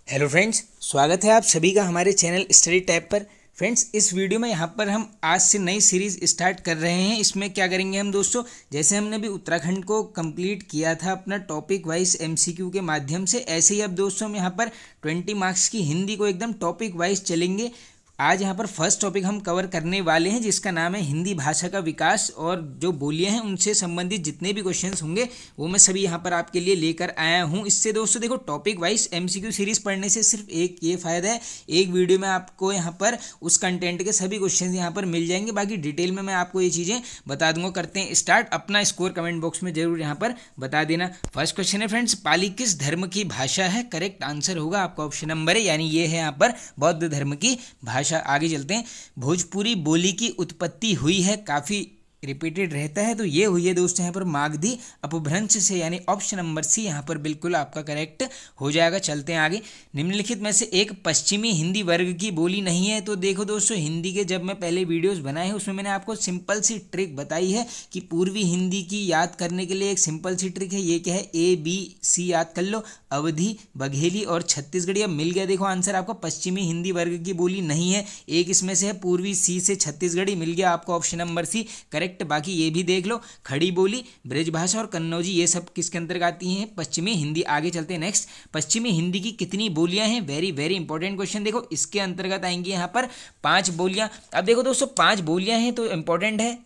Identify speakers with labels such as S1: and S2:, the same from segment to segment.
S1: Hello friends, स्वागत है आप सभी का हमारे चैनल स्टडी टैब पर। फ्रेंड्स, इस वीडियो में यहाँ पर हम आज से नई सीरीज़ स्टार्ट कर रहे हैं। इसमें क्या करेंगे हम दोस्तों, जैसे हमने अभी उत्तराखंड को कंप्लीट किया था अपना टॉपिक वाइज एमसीक्यू के माध्यम से, ऐसे ही अब दोस्तों हम यहाँ पर 20 मार्क्स की हिंदी को एकदम टॉपिक वाइज चलेंगे। आज यहाँ पर फर्स्ट टॉपिक हम कवर करने वाले हैं जिसका नाम है हिंदी भाषा का विकास, और जो बोलियां हैं उनसे संबंधित जितने भी क्वेश्चंस होंगे वो मैं सभी यहाँ पर आपके लिए लेकर आया हूँ। इससे दोस्तों देखो, टॉपिक वाइज एमसीक्यू सीरीज पढ़ने से सिर्फ एक ये फ़ायदा है, एक वीडियो में आपको यहाँ पर उस कंटेंट के सभी क्वेश्चन यहाँ पर मिल जाएंगे। बाकी डिटेल में मैं आपको ये चीज़ें बता दूंगा। करते हैं स्टार्ट। अपना स्कोर कमेंट बॉक्स में जरूर यहाँ पर बता देना। फर्स्ट क्वेश्चन है फ्रेंड्स, पाली किस धर्म की भाषा है? करेक्ट आंसर होगा आपका ऑप्शन नंबर है, यानी ये है यहाँ पर बौद्ध धर्म की भाषा। आगे चलते हैं। भोजपुरी बोली की उत्पत्ति हुई है, काफी रिपीटेड रहता है, तो ये हुई है दोस्तों यहाँ पर मागधी अपभ्रंश से, यानी ऑप्शन नंबर सी यहाँ पर बिल्कुल आपका करेक्ट हो जाएगा। चलते हैं आगे। निम्नलिखित में से एक पश्चिमी हिंदी वर्ग की बोली नहीं है। तो देखो दोस्तों, हिंदी के जब मैं पहले वीडियोस बनाए हैं उसमें मैंने आपको सिंपल सी ट्रिक बताई है कि पूर्वी हिंदी की याद करने के लिए एक सिंपल सी ट्रिक है। ये क्या है? ABC याद कर लो, अवधी, बघेली और छत्तीसगढ़ी। अब मिल गया देखो आंसर आपको। पश्चिमी हिंदी वर्ग की बोली नहीं है, एक इसमें से है पूर्वी सी से छत्तीसगढ़ी, मिल गया आपको ऑप्शन नंबर सी करेक्ट। बाकी ये भी देख लो, खड़ी बोली, ब्रजभाषा और कन्नौजी, ये सब किसके अंतर्गत आती हैं? पश्चिमी हिंदी। आगे चलते हैं नेक्स्ट। पश्चिमी हिंदी की कितनी बोलियां हैं? Very very important question. देखो, इसके अंतर्गत आएंगी यहाँ पर 5 बोलियां। अब देखो दोस्तों, 5 बोलियां हैं तो इंपॉर्टेंट है,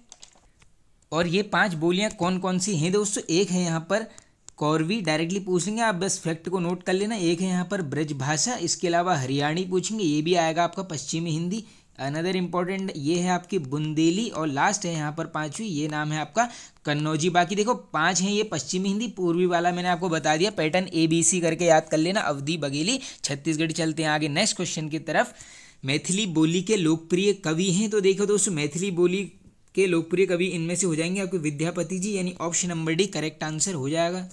S1: और ये 5 बोलियां कौन कौन सी हैं दोस्तों? एक है यहाँ पर कौरवी, डायरेक्टली पूछ लेंगे आप, बस फैक्ट को नोट कर लेना। एक है यहाँ पर ब्रजभाषा, इसके अलावा हरियाणी पूछेंगे, ये भी आएगा आपका पश्चिमी हिंदी। अनदर इंपॉर्टेंट ये है आपकी बुंदेली, और लास्ट है यहाँ पर 5वीं, ये नाम है आपका कन्नौजी। बाकी देखो 5 हैं ये पश्चिमी हिंदी। पूर्वी वाला मैंने आपको बता दिया, पैटर्न ABC करके याद कर लेना, अवधी, बघेली, छत्तीसगढ़ी। चलते हैं आगे नेक्स्ट क्वेश्चन की तरफ। मैथिली बोली के लोकप्रिय कवि हैं? तो देखो दोस्तों, मैथिली बोली के लोकप्रिय कवि इनमें से हो जाएंगे आपके विद्यापति जी, यानी option number D correct answer हो जाएगा।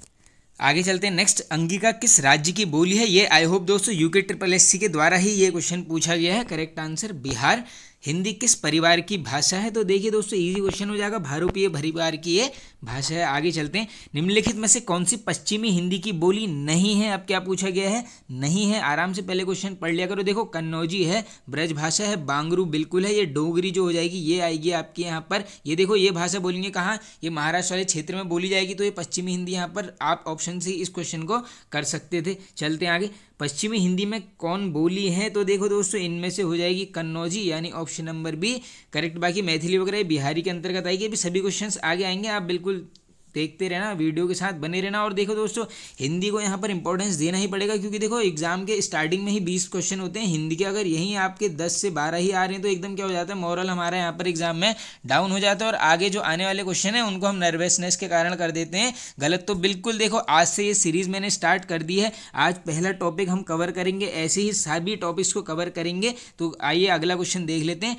S1: आगे चलते हैं नेक्स्ट। अंगिका किस राज्य की बोली है? ये आई होप दोस्तों UKSSC के द्वारा ही ये क्वेश्चन पूछा गया है। Correct answer Bihar. हिंदी किस परिवार की भाषा है? तो देखिए दोस्तों, इजी क्वेश्चन हो जाएगा, भारूपीय परिवार की ये भाषा है। आगे चलते हैं। निम्नलिखित में से कौन सी पश्चिमी हिंदी की बोली नहीं है? अब क्या पूछा गया है? नहीं है। आराम से पहले क्वेश्चन पढ़ लिया करो। देखो, कन्नौजी है, ब्रजभाषा है, बांगरू बिल्कुल है, ये डोगरी जो हो जाएगी ये आएगी आपकी यहाँ पर। ये देखो, ये भाषा बोलेंगे कहाँ? ये महाराष्ट्र वाले क्षेत्र में बोली जाएगी, तो ये पश्चिमी हिंदी यहाँ पर आप ऑप्शन से इस क्वेश्चन को कर सकते थे। चलते हैं आगे। पश्चिमी हिंदी में कौन बोली है? तो देखो दोस्तों, इनमें से हो जाएगी कन्नौजी, यानी ऑप्शन नंबर बी करेक्ट। बाकी मैथिली वगैरह बिहारी के अंतर्गत आएगी। अभी सभी क्वेश्चंस आगे आएंगे, आप बिल्कुल देखते रहना, वीडियो के साथ बने रहना। और देखो दोस्तों, हिंदी को यहाँ पर इंपॉर्टेंस देना ही पड़ेगा, क्योंकि देखो एग्जाम के स्टार्टिंग में ही 20 क्वेश्चन होते हैं हिंदी के। अगर यहीं आपके 10 से 12 ही आ रहे हैं तो एकदम क्या हो जाता है, मॉरल हमारा यहाँ पर एग्जाम में डाउन हो जाता है, और आगे जो आने वाले क्वेश्चन है उनको हम नर्वसनेस के कारण कर देते हैं गलत। तो बिल्कुल देखो, आज से ये सीरीज मैंने स्टार्ट कर दी है। आज पहला टॉपिक हम कवर करेंगे, ऐसे ही सभी टॉपिक्स को कवर करेंगे। तो आइए अगला क्वेश्चन देख लेते हैं।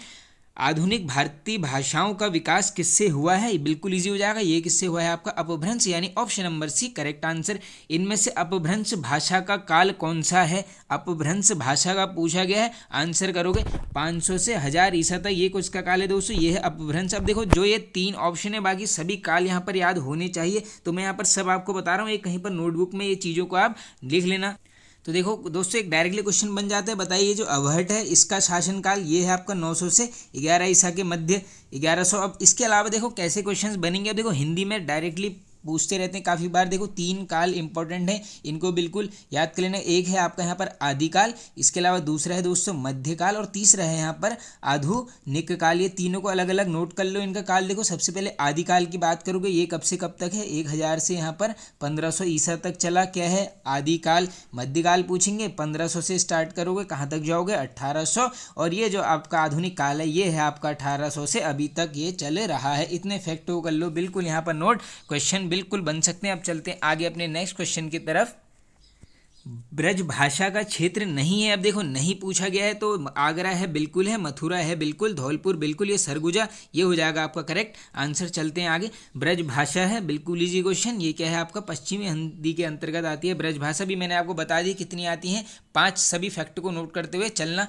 S1: आधुनिक भारतीय भाषाओं का विकास किससे हुआ है? बिल्कुल इजी हो जाएगा। ये किससे हुआ है? आपका अपभ्रंश, यानी option number C correct answer. इनमें से अपभ्रंश भाषा का काल कौन सा है? अपभ्रंश भाषा का पूछा गया है, आंसर करोगे 500 से 1000 ईसा तक, ये कुछ का काल है दोस्तों, ये है अपभ्रंश। अब देखो, जो ये 3 ऑप्शन है, बाकी सभी काल यहाँ पर याद होने चाहिए, तो मैं यहाँ पर सब आपको बता रहा हूँ। एक कहीं पर नोटबुक में ये चीज़ों को आप लिख लेना। तो देखो दोस्तों, एक डायरेक्टली क्वेश्चन बन जाता है। बताइए, जो अवहट है इसका शासनकाल ये है आपका 900 से 11 ईसा के मध्य, 1100। अब इसके अलावा देखो कैसे क्वेश्चंस बनेंगे। अब देखो, हिंदी में डायरेक्टली पूछते रहते हैं काफ़ी बार। देखो, 3 काल इंपॉर्टेंट है, इनको बिल्कुल याद कर लेना। एक है आपका यहाँ पर आदिकाल, इसके अलावा दूसरा है दोस्तों मध्यकाल, और तीसरा है यहाँ पर आधुनिक काल। ये तीनों को अलग अलग नोट कर लो इनका काल। देखो, सबसे पहले आदिकाल की बात करोगे, ये कब से कब तक है? 1000 से यहाँ पर 1500 ईसा तक चला, क्या है? आदिकाल। मध्यकाल पूछेंगे, 1500 से स्टार्ट करोगे, कहाँ तक जाओगे? 1800। और ये जो आपका आधुनिक काल है ये है आपका 1800 से अभी तक ये चल रहा है। इतने फैक्ट को कर लो बिल्कुल यहाँ पर नोट, क्वेश्चन बिल्कुल बन सकते हैं। अब चलते हैं आगे अपने नेक्स्ट क्वेश्चन की तरफ। ब्रज भाषा का क्षेत्र नहीं है। अब देखो, नहीं पूछा गया है, तो आगरा है बिल्कुल है, मथुरा है बिल्कुल, धौलपुर बिल्कुल, ये सरगुजा, ये हो जाएगा आपका करेक्ट आंसर। चलते हैं आगे। ब्रज भाषा है बिल्कुल इजी क्वेश्चन। ये क्या है? आपका पश्चिमी हिंदी के अंतर्गत आती है। ब्रज भाषा भी मैंने आपको बता दी कितनी आती हैं, 5। सभी फैक्ट को नोट करते हुए चलना।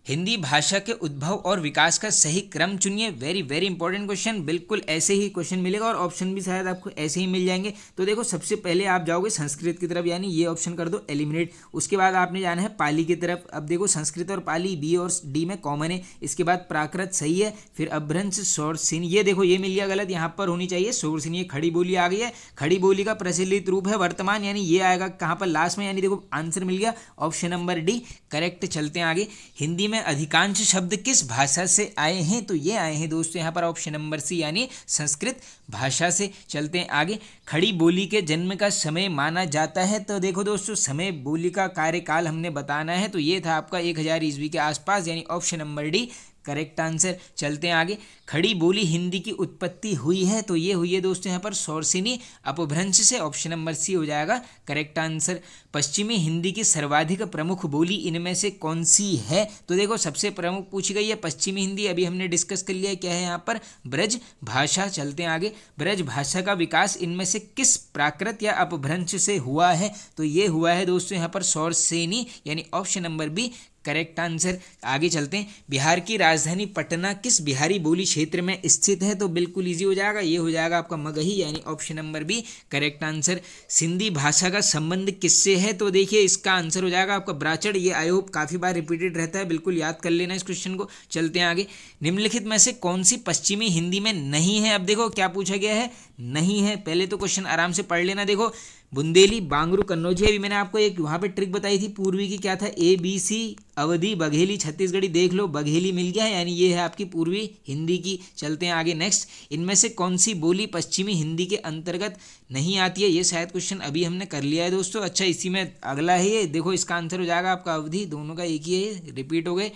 S1: हिंदी भाषा के उद्भव और विकास का सही क्रम चुनिए। वेरी वेरी इंपॉर्टेंट क्वेश्चन, बिल्कुल ऐसे ही क्वेश्चन मिलेगा और ऑप्शन भी शायद आपको ऐसे ही मिल जाएंगे। तो देखो सबसे पहले आप जाओगे संस्कृत की तरफ, यानी ये ऑप्शन कर दो एलिमिनेट। उसके बाद आपने जाना है पाली की तरफ। अब देखो संस्कृत और पाली बी और डी में कॉमन है। इसके बाद प्राकृत सही है, फिर अपभ्रंश शौरसेनी, ये देखो ये मिल गया गलत, यहाँ पर होनी चाहिए शौरसेनी। ये खड़ी बोली आ गई है, खड़ी बोली का प्रचलित रूप है वर्तमान, यानी ये आएगा कहाँ पर लास्ट में, यानी देखो आंसर मिल गया ऑप्शन नंबर डी करेक्ट। चलते हैं आगे। हिंदी में अधिकांश शब्द किस भाषा से आए हैं? तो ये आए हैं दोस्तों यहाँ पर ऑप्शन नंबर सी यानी संस्कृत भाषा से। चलते हैं आगे। खड़ी बोली के जन्म का समय माना जाता है? तो देखो दोस्तों समय बोली का कार्यकाल हमने बताना है, तो ये था आपका 1000 ईस्वी के आसपास, यानी option number D correct answer. चलते हैं आगे। खड़ी बोली हिंदी की उत्पत्ति हुई है? तो ये हुई है दोस्तों यहाँ पर शौरसेनी अपभ्रंश से, ऑप्शन नंबर सी हो जाएगा करेक्ट आंसर। पश्चिमी हिंदी की सर्वाधिक प्रमुख बोली इनमें से कौन सी है? तो देखो सबसे प्रमुख पूछी गई है पश्चिमी हिंदी, अभी हमने डिस्कस कर लिया है, क्या है यहाँ पर ब्रज भाषा। चलते हैं आगे। ब्रज भाषा का विकास इनमें से किस प्राकृत या अपभ्रंश से हुआ है? तो ये हुआ है दोस्तों यहाँ पर शौरसेनी, यानी option number B correct answer. आगे चलते हैं। बिहार की राजधानी पटना किस बिहारी बोली क्षेत्र में स्थित है? तो बिल्कुल इजी हो जाएगा, ये हो जाएगा आपका मगही, यानी option number B correct answer. Sindhi भाषा का संबंध किससे है? तो देखिए इसका आंसर हो जाएगा आपका ब्राचड़। ये आई होप काफ़ी बार रिपीटेड रहता है, बिल्कुल याद कर लेना इस क्वेश्चन को। चलते हैं आगे। निम्नलिखित में से कौन सी पश्चिमी हिंदी में नहीं है? अब देखो क्या पूछा गया है, नहीं है। पहले तो क्वेश्चन आराम से पढ़ लेना। देखो बुंदेली, बांगरू, कन्नौजी, अभी मैंने आपको एक वहाँ पे ट्रिक बताई थी पूर्वी की, क्या था ABC, अवधी, बघेली, छत्तीसगढ़ी, देख लो बघेली मिल गया है, यानी ये है आपकी पूर्वी हिंदी की। चलते हैं आगे नेक्स्ट। इनमें से कौन सी बोली पश्चिमी हिंदी के अंतर्गत नहीं आती है? ये शायद क्वेश्चन अभी हमने कर लिया है दोस्तों। अच्छा इसी में अगला है ये, देखो इसका आंसर हो जाएगा आपका अवधी, दोनों का एक ही है, रिपीट हो गए।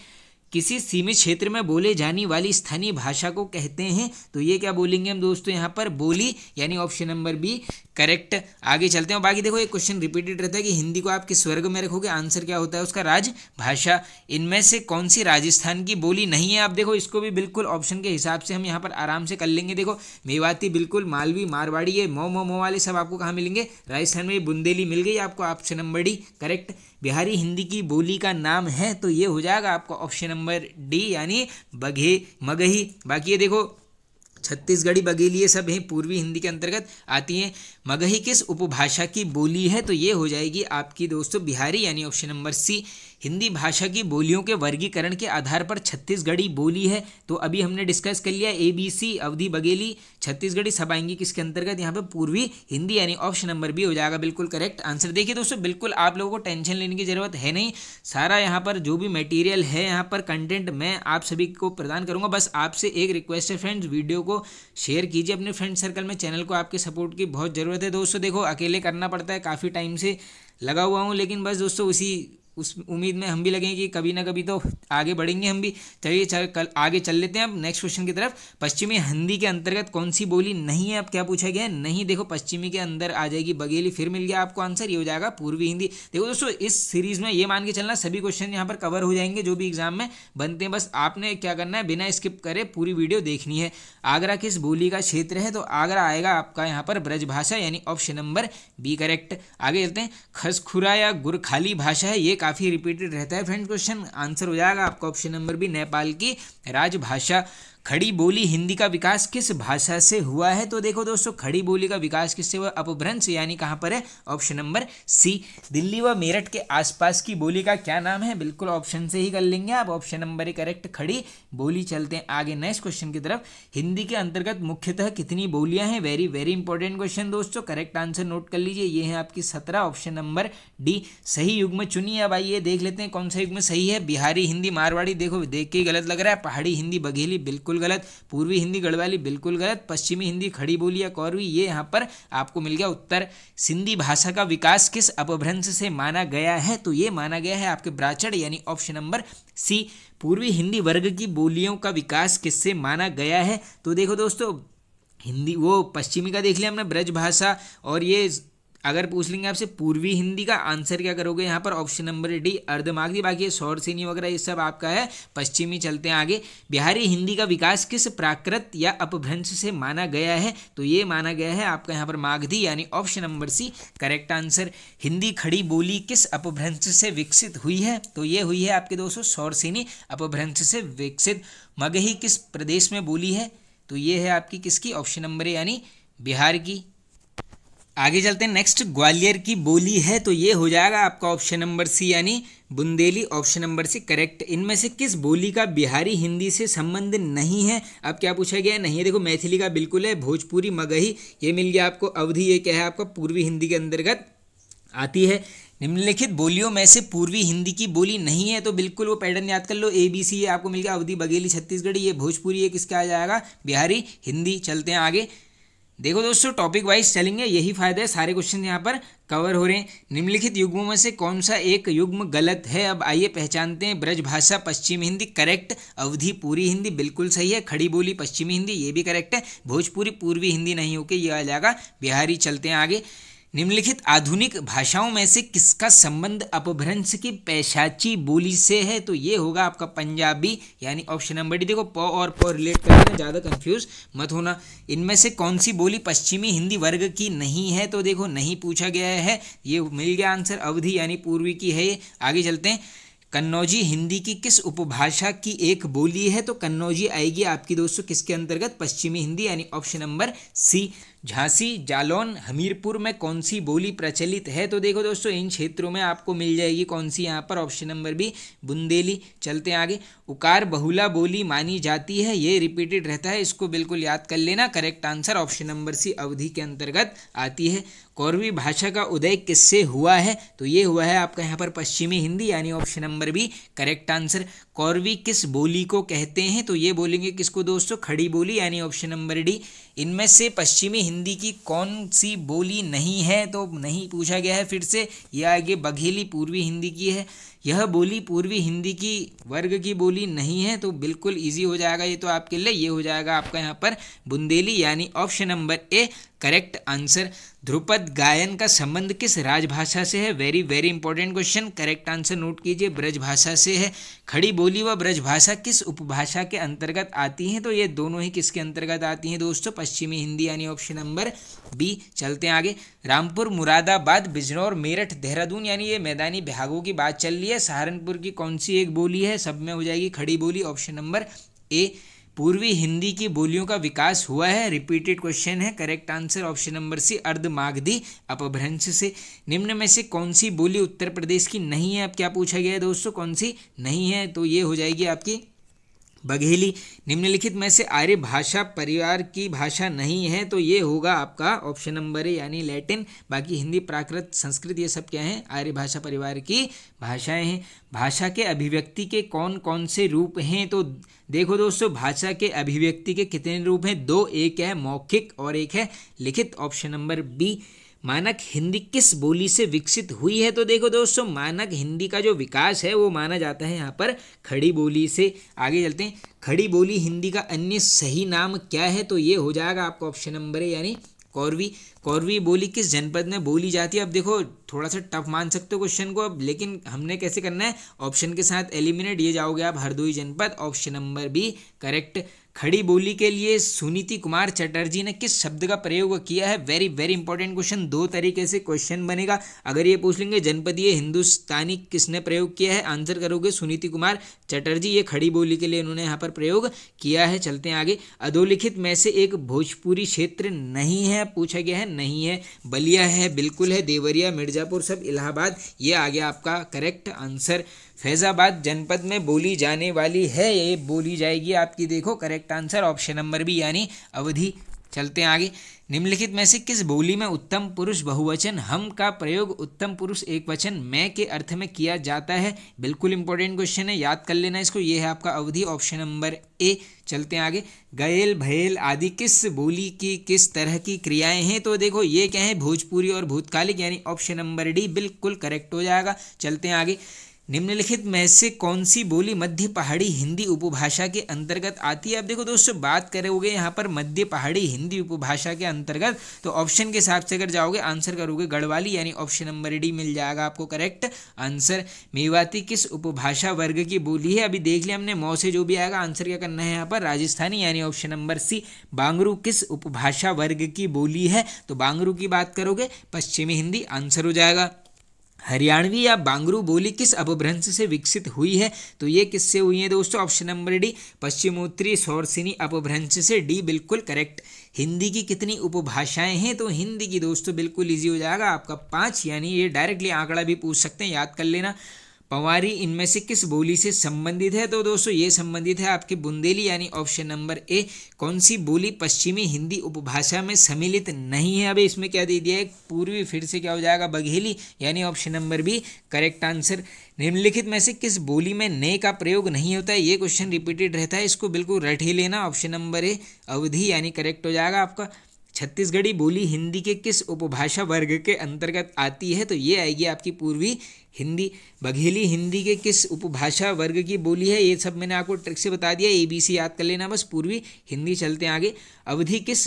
S1: किसी सीमित क्षेत्र में बोले जाने वाली स्थानीय भाषा को कहते हैं? तो ये क्या बोलेंगे हम दोस्तों यहाँ पर बोली, यानी ऑप्शन नंबर बी करेक्ट। आगे चलते हैं। बाकी देखो एक क्वेश्चन रिपीटेड रहता है कि हिंदी को आप किस वर्ग में रखोगे, आंसर क्या होता है उसका राजभाषा। इनमें से कौन सी राजस्थान की बोली नहीं है? आप देखो इसको भी बिल्कुल ऑप्शन के हिसाब से हम यहाँ पर आराम से कर लेंगे। देखो मेवाती बिल्कुल, मालवी, मारवाड़ी, ये मो वाले सब आपको कहाँ मिलेंगे? राजस्थान में। बुंदेली मिल गई आपको, option number D correct. Bihari Hindi की बोली का नाम है? तो ये हो जाएगा आपका ऑप्शन नंबर डी यानी मगही। बाकी ये देखो छत्तीसगढ़ी, बघेली, ये सब हैं पूर्वी हिंदी के अंतर्गत आती हैं। मगही किस उपभाषा की बोली है? तो ये हो जाएगी आपकी दोस्तों बिहारी, यानी ऑप्शन नंबर सी। हिंदी भाषा की बोलियों के वर्गीकरण के आधार पर छत्तीसगढ़ी बोली है? तो अभी हमने डिस्कस कर लिया ABC, अवधी, बघेली, छत्तीसगढ़ी सब आएंगी किसके अंतर्गत? यहाँ पे पूर्वी हिंदी, यानी ऑप्शन नंबर बी हो जाएगा बिल्कुल करेक्ट आंसर। देखिए दोस्तों बिल्कुल आप लोगों को टेंशन लेने की जरूरत है नहीं, सारा यहाँ पर जो भी मटेरियल है, यहाँ पर कंटेंट मैं आप सभी को प्रदान करूँगा। बस आपसे एक रिक्वेस्ट है फ्रेंड्स, वीडियो को शेयर कीजिए अपने फ्रेंड सर्कल में। चैनल को आपके सपोर्ट की बहुत ज़रूरत है दोस्तों। देखो अकेले करना पड़ता है, काफ़ी टाइम से लगा हुआ हूँ, लेकिन बस दोस्तों उस उम्मीद में हम भी लगेंगे कि कभी ना कभी तो आगे बढ़ेंगे हम भी। चलिए कल आगे चल लेते हैं अब नेक्स्ट क्वेश्चन की तरफ। पश्चिमी हिंदी के अंतर्गत कौन सी बोली नहीं है? अब क्या पूछा गया है? नहीं। देखो पश्चिमी के अंदर आ जाएगी बघेली, फिर मिल गया आपको आंसर, ये हो जाएगा पूर्वी हिंदी। देखो दोस्तों इस सीरीज में ये मान के चलना सभी क्वेश्चन यहाँ पर कवर हो जाएंगे जो भी एग्जाम में बनते हैं। बस आपने क्या करना है, बिना स्किप करे पूरी वीडियो देखनी है। आगरा किस बोली का क्षेत्र है? तो आगरा आएगा आपका यहाँ पर ब्रजभाषा, यानी ऑप्शन नंबर बी करेक्ट। आगे चलते हैं। खसखुरा या गुरखाली भाषा है? ये काफ़ी रिपीटेड रहता है फ्रेंड्स क्वेश्चन, आंसर हो जाएगा आपका ऑप्शन नंबर बी नेपाल की राजभाषा। खड़ी बोली हिंदी का विकास किस भाषा से हुआ है? तो देखो दोस्तों खड़ी बोली का विकास किससे हुआ? अपभ्रंश, यानी कहाँ पर है? ऑप्शन नंबर सी। दिल्ली व मेरठ के आसपास की बोली का क्या नाम है? बिल्कुल ऑप्शन से ही कर लेंगे आप, ऑप्शन नंबर करेक्ट खड़ी बोली। चलते हैं आगे नेक्स्ट क्वेश्चन की तरफ। हिंदी के अंतर्गत मुख्यतः कितनी बोलियां हैं? वेरी वेरी इंपॉर्टेंट क्वेश्चन दोस्तों, करेक्ट आंसर नोट कर लीजिए, ये है आपकी 17, ऑप्शन नंबर डी। सही युग्म चुनिए। अब आइए देख लेते हैं कौन सा युग्म सही है। बिहारी हिंदी, मारवाड़ी, देखो देख के ही गलत लग रहा है। पहाड़ी हिंदी, बघेली, बिल्कुल गलत। पूर्वी हिंदी, गढ़वाली, बिल्कुल गलत। पश्चिमी हिंदी, खड़ी बोली या कौरवी, ये यहाँ पर आपको मिल गया उत्तर। सिंधी भाषा का विकास किस अपभ्रंश से माना गया है? तो ये माना गया है आपके ब्राचड़, यानी ऑप्शन नंबर सी। पूर्वी हिंदी वर्ग की बोलियों का विकास किससे माना गया है? तो देखो दोस्तों हिंदी वो पश्चिमी का देख लिया हमने ब्रज भाषा, और ये अगर पूछ लेंगे आपसे पूर्वी हिंदी का आंसर क्या करोगे यहाँ पर ऑप्शन नंबर डी अर्धमागधी। बाकी ये शौरसेनी वगैरह ये सब आपका है पश्चिमी। चलते हैं आगे। बिहारी हिंदी का विकास किस प्राकृत या अपभ्रंश से माना गया है? तो ये माना गया है आपका यहाँ पर मागधी यानी option number C correct answer. Hindi Khari Boli किस अपभ्रंश से विकसित हुई है? तो ये हुई है आपके दोस्तों शौरसेनी अपभ्रंश से विकसित। मगही किस प्रदेश में बोली है? तो ये है आपकी किसकी? ऑप्शन नंबर ए यानी बिहार की। आगे चलते हैं नेक्स्ट। ग्वालियर की बोली है तो ये हो जाएगा आपका ऑप्शन नंबर सी यानी Bundeli. Option number C correct. इनमें से किस बोली का बिहारी हिंदी से संबंध नहीं है? अब क्या पूछा गया है? नहीं है। देखो मैथिली का बिल्कुल है, भोजपुरी मगही ये मिल गया आपको। अवधी ये क्या है आपका? पूर्वी हिंदी के अंतर्गत आती है। निम्नलिखित बोलियों में से पूर्वी हिंदी की बोली नहीं है तो बिल्कुल वो पैटर्न याद कर लो। ABC ये आपको मिल गया, अवधी, बघेली, छत्तीसगढ़ी, ये भोजपुरी, ये किसका आ जाएगा? बिहारी हिंदी। चलते हैं आगे। देखो दोस्तों टॉपिक वाइज चलेंगे, यही फायदा है, सारे क्वेश्चन यहाँ पर कवर हो रहे हैं। निम्नलिखित युग्मों में से कौन सा एक युग्म गलत है? अब आइए पहचानते हैं। ब्रजभाषा पश्चिमी हिंदी करेक्ट। अवधी पूरी हिंदी बिल्कुल सही है। खड़ी बोली पश्चिमी हिंदी ये भी करेक्ट है। भोजपुरी पूर्वी हिंदी नहीं होके ये आ जाएगा बिहारी। चलते हैं आगे। निम्नलिखित आधुनिक भाषाओं में से किसका संबंध अपभ्रंश की पैशाची बोली से है? तो ये होगा आपका पंजाबी यानी ऑप्शन नंबर डी। देखो प और प रिलेट करना, ज़्यादा कंफ्यूज मत होना। इनमें से कौन सी बोली पश्चिमी हिंदी वर्ग की नहीं है? तो देखो नहीं पूछा गया है, ये मिल गया आंसर। अवधी यानी पूर्वी की है ये। आगे चलते हैं। कन्नौजी हिंदी की किस उपभाषा की एक बोली है? तो कन्नौजी आएगी आपकी दोस्तों किसके अंतर्गत? पश्चिमी हिंदी यानी option number C. Jhansi, Jalaun, Hamirpur में कौन सी बोली प्रचलित है? तो देखो दोस्तों इन क्षेत्रों में आपको मिल जाएगी कौन सी यहाँ पर? Option number B Bundeli. चलते हैं आगे। उकार बहुला बोली मानी जाती है, ये रिपीटेड रहता है, इसको बिल्कुल याद कर लेना। Correct answer option number C Awadhi के अंतर्गत आती है। कौरवी भाषा का उदय किससे हुआ है? तो ये हुआ है आपका यहाँ पर पश्चिमी हिंदी यानी option number B correct answer. Kauravi किस बोली को कहते हैं? तो ये बोलेंगे किसको दोस्तों? खड़ी बोली यानी ऑप्शन नंबर डी। इनमें से पश्चिमी हिंदी की कौन सी बोली नहीं है? तो नहीं पूछा गया है। फिर से ये आगे बघेली पूर्वी हिंदी की है। यह बोली पूर्वी हिंदी की वर्ग की बोली नहीं है तो बिल्कुल इजी हो जाएगा ये तो आपके लिए। ये हो जाएगा आपका यहाँ पर बुंदेली यानी option number A correct answer. Dhrupad गायन का संबंध किस राजभाषा से है? Very very important question. Correct answer note कीजिए, ब्रजभाषा से है। खड़ी बोली व ब्रजभाषा किस उपभाषा के अंतर्गत आती हैं? तो ये दोनों ही किसके अंतर्गत आती हैं दोस्तों? पश्चिमी हिंदी यानी ऑप्शन नंबर बी। चलते हैं आगे। रामपुर, मुरादाबाद, बिजनौर, मेरठ, देहरादून यानी ये मैदानी भागों की बात चल रही है। सहारनपुर की कौन सी एक बोली है? सब में हो जाएगी खड़ी बोली, ऑप्शन नंबर ए। पूर्वी हिंदी की बोलियों का विकास हुआ है, रिपीटेड क्वेश्चन है। Correct answer option number C Ardhamagadhi Apabhramsha से। निम्न में से कौन सी बोली उत्तर प्रदेश की नहीं है? अब क्या पूछा गया है दोस्तों? कौन सी नहीं है? तो ये हो जाएगी आपकी बघेली। निम्नलिखित में से आर्य भाषा परिवार की भाषा नहीं है तो ये होगा आपका ऑप्शन नंबर ए यानी लैटिन। बाकी हिंदी, प्राकृत, संस्कृत ये सब क्या हैं? आर्य भाषा परिवार की भाषाएं हैं। भाषा के अभिव्यक्ति के कौन कौन से रूप हैं? तो देखो दोस्तों भाषा के अभिव्यक्ति के कितने रूप हैं? दो, एक है मौखिक और एक है लिखित, ऑप्शन नंबर बी। मानक हिंदी किस बोली से विकसित हुई है? तो देखो दोस्तों मानक हिंदी का जो विकास है वो माना जाता है यहाँ पर खड़ी बोली से। आगे चलते हैं। खड़ी बोली हिंदी का अन्य सही नाम क्या है? तो ये हो जाएगा आपका ऑप्शन नंबर है यानी कौरवी। कौरवी बोली किस जनपद में बोली जाती है? अब देखो थोड़ा सा टफ मान सकते हो क्वेश्चन को अब, लेकिन हमने कैसे करना है? ऑप्शन के साथ एलिमिनेट, ये जाओगे आप हरदोई जनपद, ऑप्शन नंबर बी करेक्ट। खड़ी बोली के लिए सुनीति कुमार चटर्जी ने किस शब्द का प्रयोग किया है? Very very important question. दो तरीके से क्वेश्चन बनेगा। अगर ये पूछ लेंगे जनपदीय हिंदुस्तानी किसने प्रयोग किया है, आंसर करोगे सुनीति कुमार चटर्जी, ये खड़ी बोली के लिए उन्होंने यहाँ पर प्रयोग किया है। चलते हैं आगे। अधोलिखित में से एक भोजपुरी क्षेत्र नहीं है, पूछा गया है, नहीं है। बलिया है, बिल्कुल है। देवरिया, मिर्जापुर, सब इलाहाबाद, ये आ गया आपका करेक्ट आंसर। फैजाबाद जनपद में बोली जाने वाली है, ये बोली जाएगी आपकी, देखो correct answer option number B यानी अवधि। चलते हैं आगे। निम्नलिखित में से किस बोली में उत्तम पुरुष बहुवचन हम का प्रयोग उत्तम पुरुष एकवचन मैं के अर्थ में किया जाता है? बिल्कुल इंपॉर्टेंट क्वेश्चन है, याद कर लेना इसको। ये है आपका अवधि, ऑप्शन नंबर ए। चलते हैं आगे। गयल, भयल आदि किस बोली की किस तरह की क्रियाएं हैं? तो देखो ये क्या है? भोजपुरी और भूतकालिक यानी ऑप्शन नंबर डी बिल्कुल करेक्ट हो जाएगा। चलते हैं आगे। निम्नलिखित में से कौन सी बोली मध्य पहाड़ी हिंदी उपभाषा के अंतर्गत आती है। अब देखो दोस्तों, बात करोगे यहाँ पर मध्य पहाड़ी हिंदी उपभाषा के अंतर्गत, तो ऑप्शन के हिसाब से अगर जाओगे आंसर करोगे गढ़वाली, यानी ऑप्शन नंबर डी मिल जाएगा आपको करेक्ट आंसर। मेवाती किस उपभाषा वर्ग की बोली है। अभी देख लिया हमने, मौ से जो भी आएगा आंसर क्या करना है यहाँ पर राजस्थानी, यानी ऑप्शन नंबर सी। बांगरू किस उपभाषा वर्ग की बोली है, तो बांगरू की बात करोगे पश्चिमी हिंदी आंसर हो जाएगा। हरियाणवी या बांगरू बोली किस अपभ्रंश से विकसित हुई है, तो ये किससे हुई है दोस्तों, ऑप्शन नंबर डी पश्चिमोत्तरी शौरसेनी अपभ्रंश से, डी बिल्कुल करेक्ट। हिंदी की कितनी उपभाषाएं हैं, तो हिंदी की दोस्तों बिल्कुल इजी हो जाएगा आपका 5, यानी ये डायरेक्टली आंकड़ा भी पूछ सकते हैं, याद कर लेना। पंवारी इनमें से किस बोली से संबंधित है, तो दोस्तों ये संबंधित है आपकी बुंदेली, यानी ऑप्शन नंबर ए। कौन सी बोली पश्चिमी हिंदी उपभाषा में सम्मिलित नहीं है, अभी इसमें क्या दे दिया है पूर्वी, फिर से क्या हो जाएगा बघेली, यानी option number B correct answer. निम्नलिखित में से किस बोली में ने का प्रयोग नहीं होता है, ये क्वेश्चन रिपीटेड रहता है, इसको बिल्कुल रट ही लेना, ऑप्शन नंबर ए अवधि, यानी करेक्ट हो जाएगा आपका। छत्तीसगढ़ी बोली हिंदी के किस उपभाषा वर्ग के अंतर्गत आती है, तो ये आएगी आपकी पूर्वी हिंदी। बघेली हिंदी के किस उपभाषा वर्ग की बोली है, ये सब मैंने आपको ट्रिक से बता दिया, ABC याद कर लेना बस, पूर्वी हिंदी। चलते हैं आगे, अवधि किस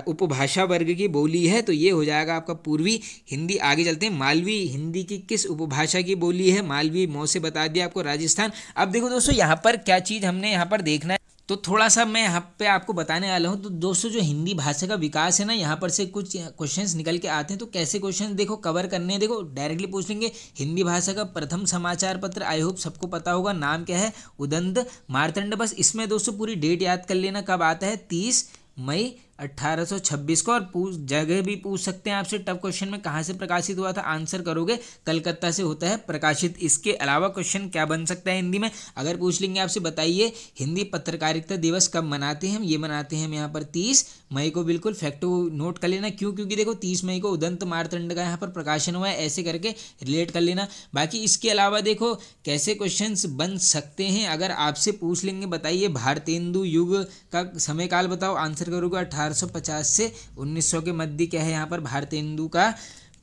S1: उपभाषा वर्ग की बोली है, तो ये हो जाएगा आपका पूर्वी हिंदी। आगे चलते हैं, मालवी हिंदी की किस उपभाषा की बोली है, मालवी मौ से बता दिया आपको राजस्थान। अब देखो दोस्तों, यहाँ पर क्या चीज़ हमने यहाँ पर देखना है, तो थोड़ा सा मैं यहाँ पे आपको बताने वाला हूँ। तो दोस्तों जो हिंदी भाषा का विकास है ना, यहाँ पर से कुछ क्वेश्चंस निकल के आते हैं, तो कैसे क्वेश्चन देखो कवर करने हैं, देखो डायरेक्टली पूछ लेंगे। हिंदी भाषा का प्रथम समाचार पत्र आई होप सबको पता होगा, नाम क्या है, उदंत मार्तंड। बस इसमें दोस्तों पूरी डेट याद कर लेना कब आता है, 30 मई 1826 को। और जगह भी पूछ सकते हैं आपसे टफ क्वेश्चन में, कहाँ से प्रकाशित हुआ था, आंसर करोगे कलकत्ता से होता है प्रकाशित। इसके अलावा क्वेश्चन क्या बन सकता है हिंदी में, अगर पूछ लेंगे आपसे बताइए हिंदी पत्रकारिता दिवस कब मनाते हैं हम, ये मनाते हैं हम यहाँ पर 30 मई को, बिल्कुल फैक्ट नोट कर लेना। क्यों, क्योंकि देखो 30 मई को उदंत मार्तंड का यहाँ पर प्रकाशन हुआ है, ऐसे करके रिलेट कर लेना। बाकी इसके अलावा देखो कैसे क्वेश्चन बन सकते हैं, अगर आपसे पूछ लेंगे बताइए भारतेंदु युग का समय काल बताओ, आंसर करोगे 1850 से 1900 के मध्य क्या है यहाँ पर भारतेंदु का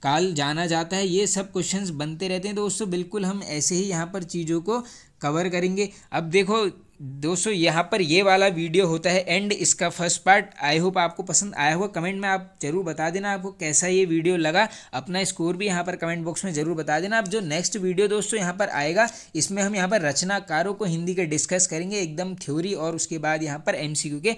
S1: काल जाना जाता है। ये सब क्वेश्चंस बनते रहते हैं दोस्तों, बिल्कुल हम ऐसे ही यहाँ पर चीज़ों को कवर करेंगे। अब देखो दोस्तों, यहाँ पर ये वाला वीडियो होता है एंड, इसका फर्स्ट पार्ट। आई होप आपको पसंद आया होगा, कमेंट में आप जरूर बता देना आपको कैसा ये वीडियो लगा, अपना स्कोर भी यहाँ पर कमेंट बॉक्स में जरूर बता देना। अब जो नेक्स्ट वीडियो दोस्तों यहाँ पर आएगा, इसमें हम यहाँ पर रचनाकारों को हिंदी के डिस्कस करेंगे, एकदम थ्योरी और उसके बाद यहाँ पर MCQ के